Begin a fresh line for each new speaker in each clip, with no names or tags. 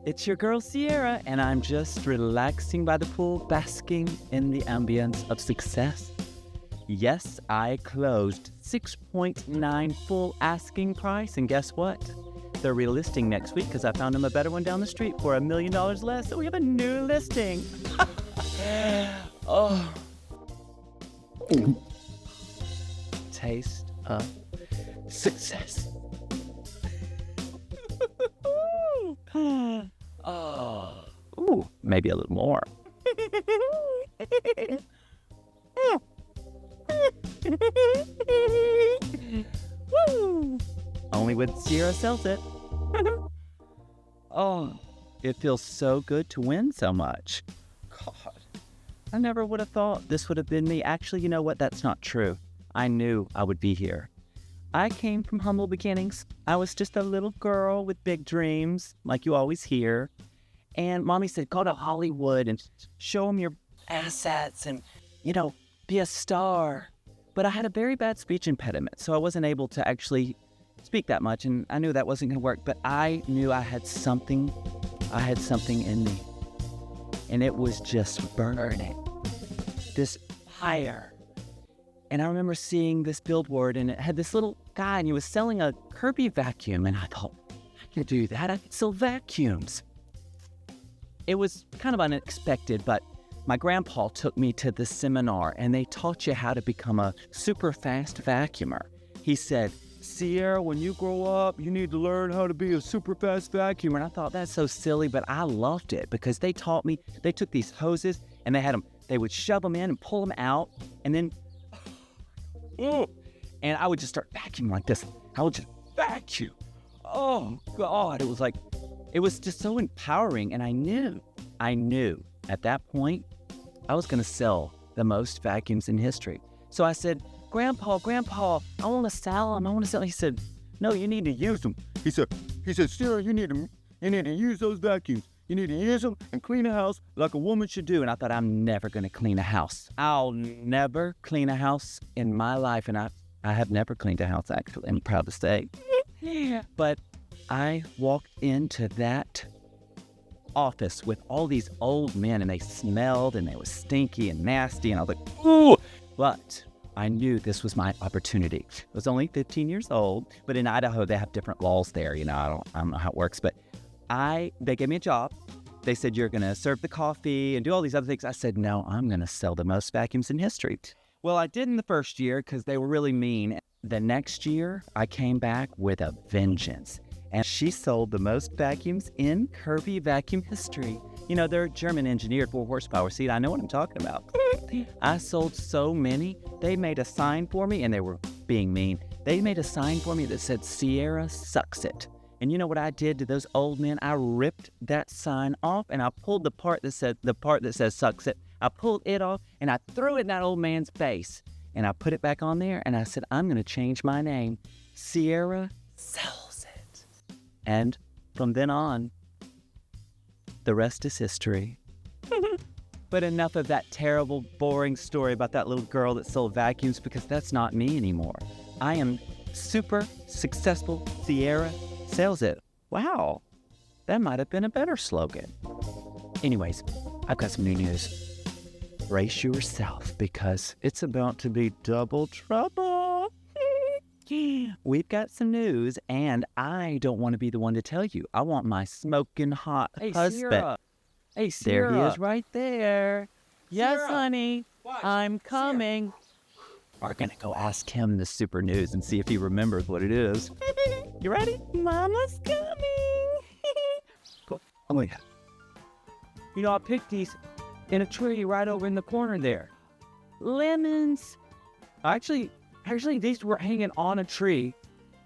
It's your girl Sierrah, and I'm just relaxing by the pool, basking in the ambience of success. Yes, I closed 6.9 full asking price, and guess what? They're relisting next week because I found them a better one down the street for $1 million less, so we have a new listing. Oh. Taste of success. Oh, ooh, maybe a little more. Woo! Only when Sierrah sells it. Oh, it feels so good to win so much. God, I never would have thought this would have been me. Actually, you know what? That's not true. I knew I would be here. I came from humble beginnings. I was just a little girl with big dreams, like you always hear. And Mommy said, go to Hollywood and show them your assets and, be a star. But I had a very bad speech impediment, so I wasn't able to actually speak that much, and I knew that wasn't going to work. But I knew I had something in me, and it was just burning, this fire. And I remember seeing this billboard, and it had this little guy, and he was selling a Kirby vacuum. And I thought, I could do that. I could sell vacuums. It was kind of unexpected, but my grandpa took me to this seminar, and they taught you how to become a super fast vacuumer. He said, Sierrah, when you grow up, you need to learn how to be a super fast vacuumer. And I thought, that's so silly, but I loved it because they taught me. They took these hoses, and they would shove them in and pull them out, and then and I would just start vacuuming like this. I would just vacuum. Oh, God. It was just so empowering. And I knew at that point I was going to sell the most vacuums in history. So I said, Grandpa, I want to sell them. He said, no, you need to use them. He said, Sierrah, you need to use those vacuums. You need to use them and clean a house like a woman should do. And I thought, I'm never going to clean a house. I'll never clean a house in my life. And I have never cleaned a house, actually. I'm proud to say. But I walked into that office with all these old men, and they smelled, and they were stinky and nasty. And I was like, ooh. But I knew this was my opportunity. I was only 15 years old, but in Idaho, they have different laws there. I don't know how it works, but they gave me a job. They said, you're going to serve the coffee and do all these other things. I said, no, I'm going to sell the most vacuums in history. Well, I did in the first year because they were really mean. The next year, I came back with a vengeance. And she sold the most vacuums in Kirby vacuum history. They're German engineered 4 horsepower. See, I know what I'm talking about. I sold so many. They made a sign for me, and they were being mean. They made a sign for me that said, Sierrah sucks it. And you know what I did to those old men? I ripped that sign off, and I pulled the part that says sucks it. I pulled it off, and I threw it in that old man's face. And I put it back on there, and I said, I'm going to change my name. Sierrah sells it. And from then on, the rest is history. But enough of that terrible, boring story about that little girl that sold vacuums, because that's not me anymore. I am super successful. Sierrah sells it. Wow, that might have been a better slogan. Anyways, I've got some new news. Brace yourself, because it's about to be double trouble. We've got some news, and I don't want to be the one to tell you. I want my smoking hot husband.
Sierrah. Hey, Sierrah.
There he is right there. Yes,
Sierrah.
honey,
Watch.
I'm coming. We're going to go ask him the super news and see if he remembers what it is. You ready? Mama's coming. Cool. Oh, yeah.
I picked these in a tree right over in the corner there.
Lemons.
Actually, these were hanging on a tree,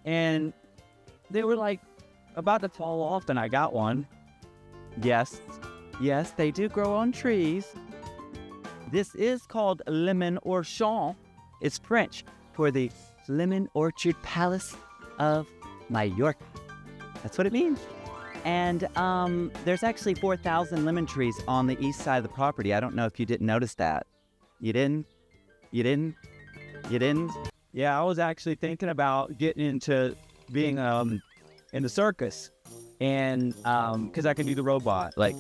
and they were about to fall off, and I got one.
Yes, they do grow on trees. This is called lemon orchard. It's French for the Lemon Orchard Palace of Mallorca. That's what it means. And there's actually 4,000 lemon trees on the east side of the property. I don't know if you didn't notice that. You didn't?
Yeah, I was actually thinking about getting into being in the circus. And because I can do the robot. Like,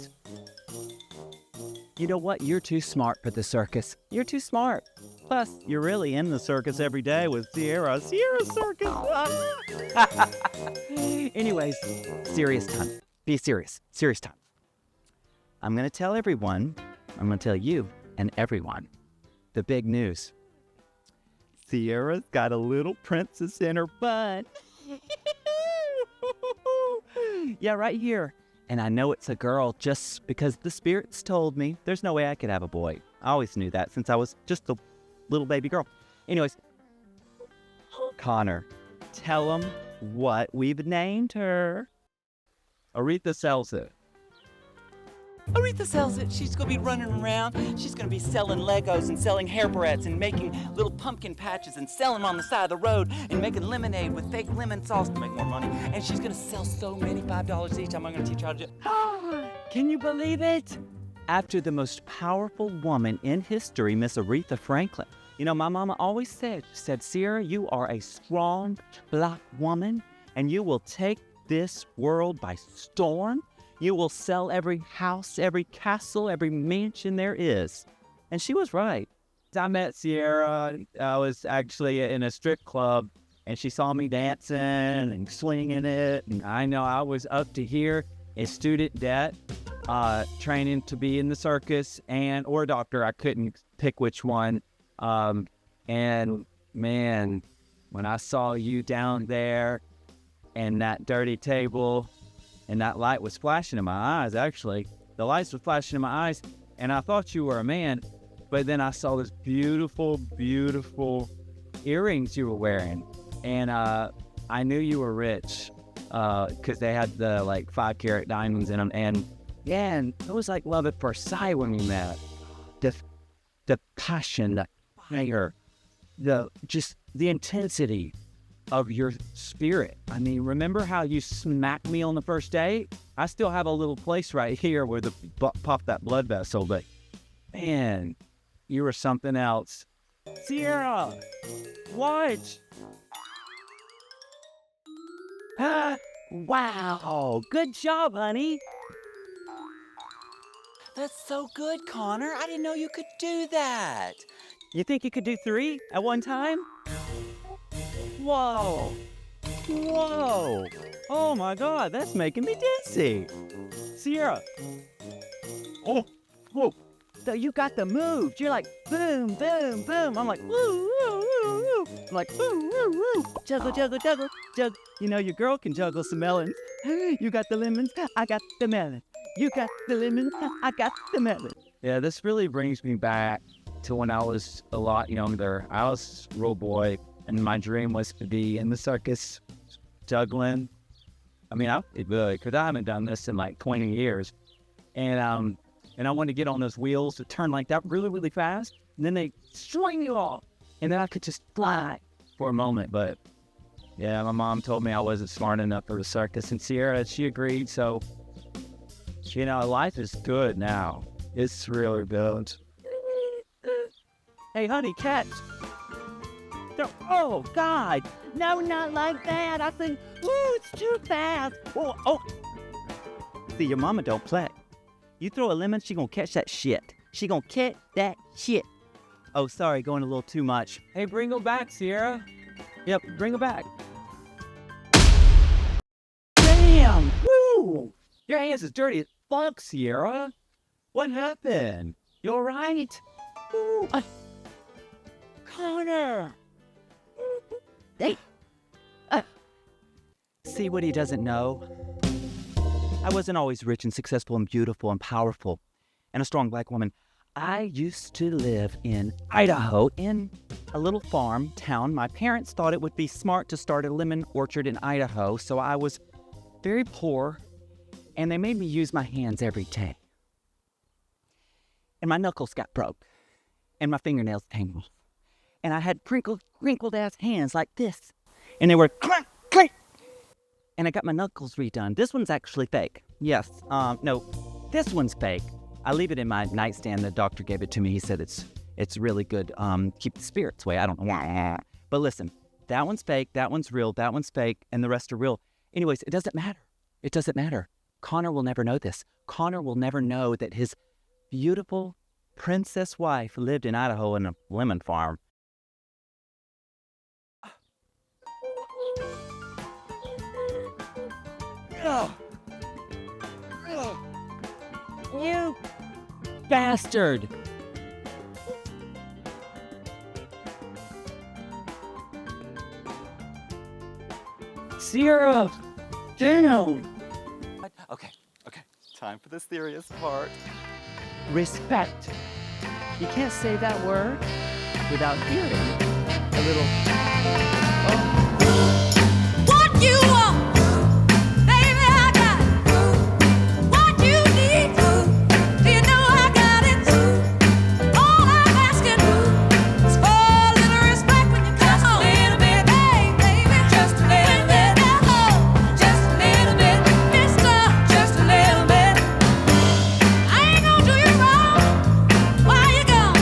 You know what? You're too smart for the circus. You're too smart. Plus, you're really in the circus every day with Sierrah. Sierra Circus. Anyways, serious time. Be serious. Serious time. I'm going to tell everyone, I'm going to tell you and everyone the big news. Sierra's got a little princess in her butt. Yeah, right here. And I know it's a girl just because the spirits told me. There's no way I could have a boy. I always knew that since I was just a little baby girl. Anyways, Connor, tell them what we've named her.
Aretha sells it.
Aretha sells it. She's going to be running around. She's going to be selling Legos and selling hair barrettes and making little pumpkin patches and selling them on the side of the road and making lemonade with fake lemon sauce to make more money. And she's going to sell so many $5 each. I'm going to teach her how to do it.
Can you believe it? After the most powerful woman in history, Miss Aretha Franklin. You know, my mama always said, Sierrah, you are a strong black woman and you will take this world by storm. You will sell every house, every castle, every mansion there is. And she was right.
I met Sierrah. I was actually in a strip club, and she saw me dancing and swinging it. And I know I was up to here in student debt, training to be in the circus or a doctor. I couldn't pick which one. And man, when I saw you down there and that dirty table, and that light was flashing in my eyes, actually. The lights were flashing in my eyes, and I thought you were a man. But then I saw this beautiful, beautiful earrings you were wearing. And I knew you were rich because they had the, 5-carat diamonds in them. And, man, it was like love at first sight when we met. The passion, the fire, the intensity of your spirit. I mean, remember how you smacked me on the first date? I still have a little place right here where the popped that blood vessel, but man, you were something else. Sierrah, what?
Wow, good job, honey.
That's so good, Connor. I didn't know you could do that.
You think you could do 3 at one time? Whoa. Whoa. Oh my God, that's making me dizzy. Sierrah. Oh, whoa. So you got the moves. You're like, boom, boom, boom. I'm like, woo, woo, woo, woo. I'm like, woo, woo, woo. Juggle, juggle, juggle, juggle. You know, your girl can juggle some melons. You got the lemons, I got the melon. You got the lemons, I got the melon.
Yeah, this really brings me back to when I was a lot younger. I was a little boy, and my dream was to be in the circus, juggling. I mean, because I haven't done this in 20 years. And I wanted to get on those wheels to turn like that really, really fast. And then they swing you off. And then I could just fly for a moment. But yeah, my mom told me I wasn't smart enough for the circus. And Sierrah, she agreed. So, life is good now. It's really good.
Hey, honey, catch. Oh, God. No, not like that. I think, ooh, it's too fast. Oh. See, your mama don't play. You throw a lemon, she gonna catch that shit. She gonna catch that shit. Oh, sorry, going a little too much.
Hey, bring her back, Sierrah. Yep, bring her back.
Damn!
Woo! Your hands is dirty as fuck, Sierrah. What happened? You all right?
Ooh, Connor! Hey! See what he doesn't know? I wasn't always rich and successful and beautiful and powerful and a strong black woman. I used to live in Idaho in a little farm town. My parents thought it would be smart to start a lemon orchard in Idaho, so I was very poor, and they made me use my hands every day. And my knuckles got broke, and my fingernails came off. And I had wrinkled-ass hands like this, and they were clank, clank. And I got my knuckles redone. This one's actually fake. Yes, no, this one's fake. I leave it in my nightstand. The doctor gave it to me. He said it's really good. Keep the spirits away. I don't know. But listen, that one's fake, that one's real, that one's fake, and the rest are real. Anyways, it doesn't matter. It doesn't matter. Connor will never know this. Connor will never know that his beautiful princess wife lived in Idaho in a lemon farm. You bastard! Sierrah! Damn!
Okay. Time for the serious part.
Respect. You can't say that word without hearing a little.
What you want, baby, I got it. What you need, do you know I got it? All I'm asking is for a little respect when you come home. Just a little bit, baby, just a little bit. Just a little bit, mister, just a little bit. I ain't gonna do you wrong while you're gone.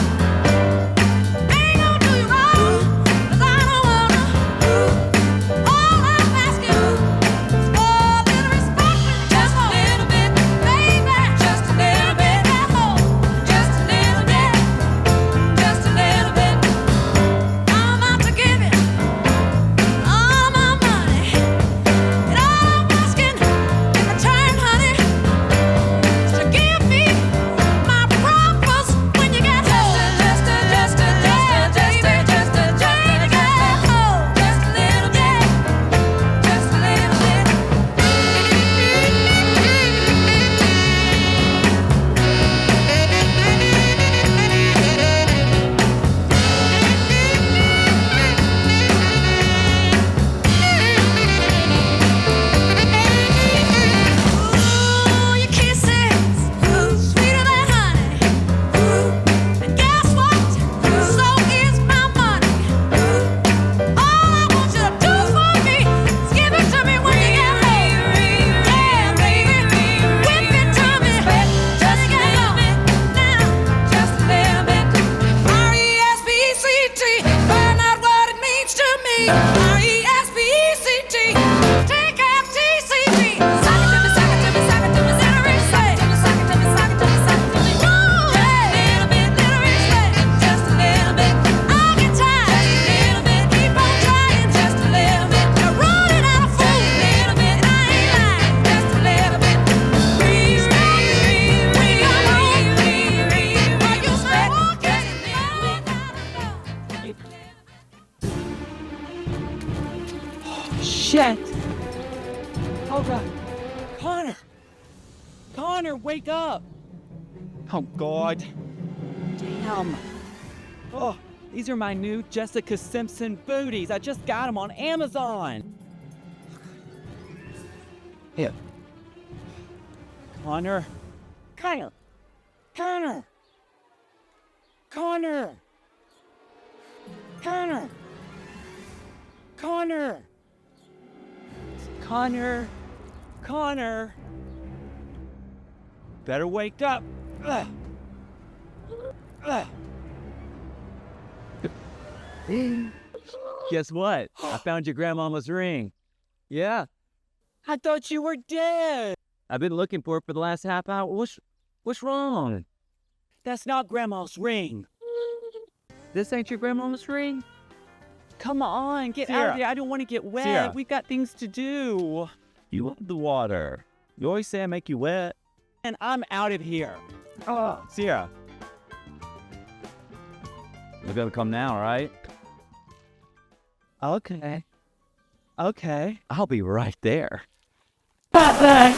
I ain't gonna do you wrong, 'cause I don't wanna. All I'm asking is for a little respect when you just a little bit, baby, just a little bit. Just a little bit, just a little bit. I'm out to give you all my money, and all I'm asking in return, honey, is to give me my promise when you get home. Just a little bit, just a little Ooh, your kisses, sweeter than honey. And guess what? So is my money. All I want you to do for me is give it to me when you get home. Yeah, baby, whip it to me. Just get home now, just a little bit. R-E-S-P-E-C-T, find out what it means to me. R-E-S-P-E-C-T, T-F-T-C-T. Sock it to me, sock it to me, sock it to me, little respect. Sock it to me, sock it to me, sock it to me. Yeah, little bit, little respect, just a little bit. I'll get tired, just a little bit. Keep on trying, just a little bit. You're running out of food, a little bit. I ain't lying, just a little bit. Please, when you come home, while you stay walking,
Shit! Oh God! Connor! Connor, wake up! Oh God! Damn! Oh, these are my new Jessica Simpson booties. I just got them on Amazon. Here. Connor! Connor! Connor! Connor! Connor! Connor! Connor! Connor! Better wake up! Ugh. Ugh. Guess what? I found your grandmama's ring. Yeah. I thought you were dead. I've been looking for it for the last half hour. What's wrong? That's not grandma's ring. This ain't your grandmama's ring? Come on, get out
Sierrah.
of here. I don't want to get wet.
Sierrah.
We've got things to do.
You love the water. You always say I make you wet.
And I'm out of here.
Oh, Sierrah. You're gonna come now, right?
Okay. Okay.
I'll be right there.
Bye-bye.